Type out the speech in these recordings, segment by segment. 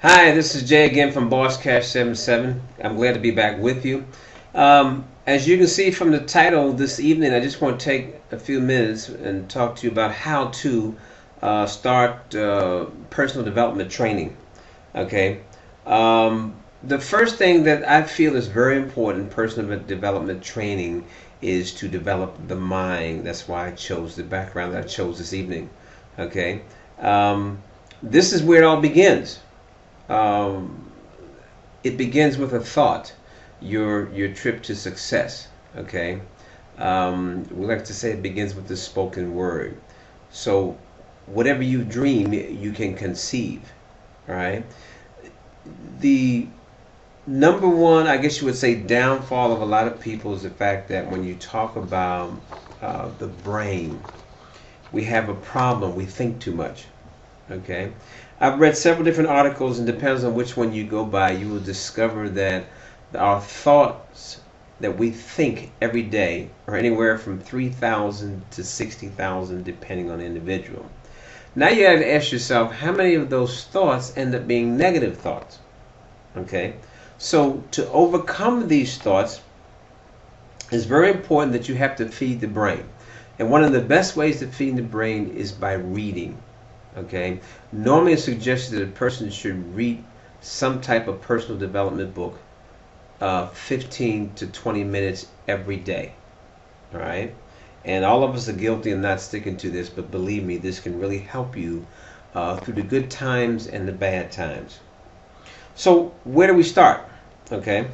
Hi, this is Jay again from BOSSCASH77. I'm glad to be back with you. As you can see from the title this evening, I just want to take a few minutes and talk to you about how to start personal development training. Okay. The first thing that I feel is very important in personal development training is to develop the mind. That's why I chose the background that I chose this evening. Okay. This is where it all begins. um, it begins with a thought, your trip to success. Okay. We like to say it begins with the spoken word. So whatever you dream, you can conceive. All right. The number one, I guess you would say, downfall of a lot of people is the fact that when you talk about the brain, we have a problem. We think too much. Okay. I've read several different articles, and depends on which one you go by, you will discover that our thoughts that we think every day are anywhere from 3,000 to 60,000 depending on the individual. Now you have to ask yourself, how many of those thoughts end up being negative thoughts? Okay. So to overcome these thoughts, it's very important that you have to feed the brain. And one of the best ways to feed the brain is by reading. Okay. Normally it's suggested that a person should read some type of personal development book 15 to 20 minutes every day. All right. And all of us are guilty of not sticking to this, but believe me, this can really help you through the good times and the bad times. So where do we start? Okay.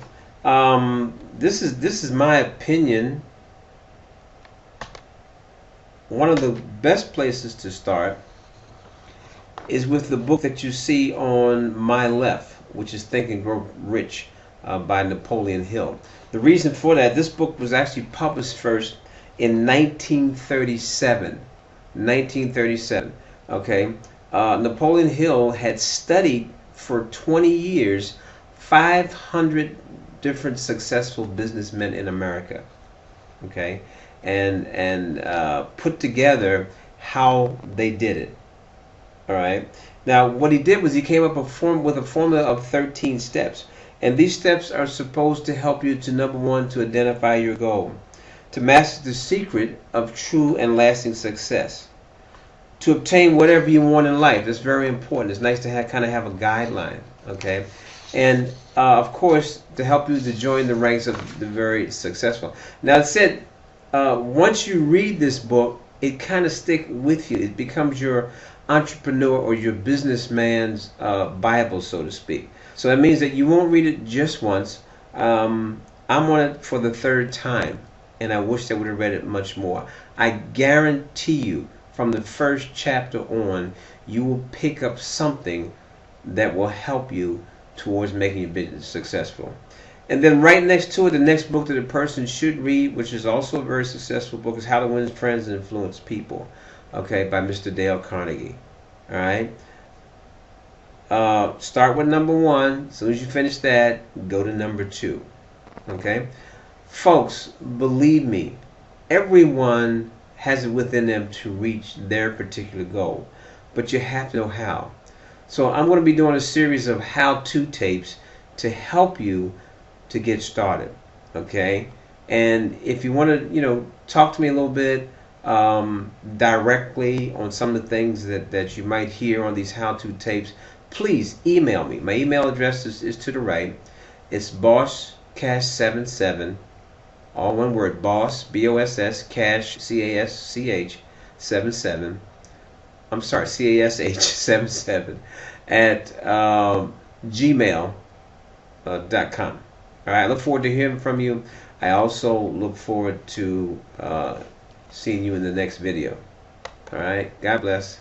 This is my opinion. One of the best places to start is with the book that you see on my left, which is Think and Grow Rich by Napoleon Hill. The reason for that, this book was actually published first in 1937. 1937. Okay. Napoleon Hill had studied for 20 years 500 different successful businessmen in America. Okay. And put together how they did it. All right. Now, what he did was he came up with a formula of 13 steps. And these steps are supposed to help you to, number one, to identify your goal, to master the secret of true and lasting success, to obtain whatever you want in life. That's very important. It's nice to kind of have a guideline. Okay. And, of course, to help you to join the ranks of the very successful. Now, it said, once you read this book, it kind of stick with you. It becomes your entrepreneur or your businessman's Bible, so to speak. So that means that you won't read it just once. I'm on it for the third time, and I wish I would have read it much more. I guarantee you, from the first chapter on, you will pick up something that will help you towards making your business successful. And then right next to it, the next book that a person should read, which is also a very successful book, is How to Win Friends and Influence People, okay, by Mr. Dale Carnegie. All right. Start with number one. As soon as you finish that, go to number two. Okay. Folks, believe me, everyone has it within them to reach their particular goal, but you have to know how. So I'm going to be doing a series of how-to tapes to help you to get started. Okay. And if you want to, talk to me a little bit directly on some of the things that you might hear on these how-to tapes, please email me. My email address is to the right. It's BOSSCASH77, all one word, boss, B-O-S-S, cash, C-A-S-C-H, 77. I'm sorry, C-A-S-H, 77, at gmail.com. All right, I look forward to hearing from you. I also look forward to seeing you in the next video. All right, God bless.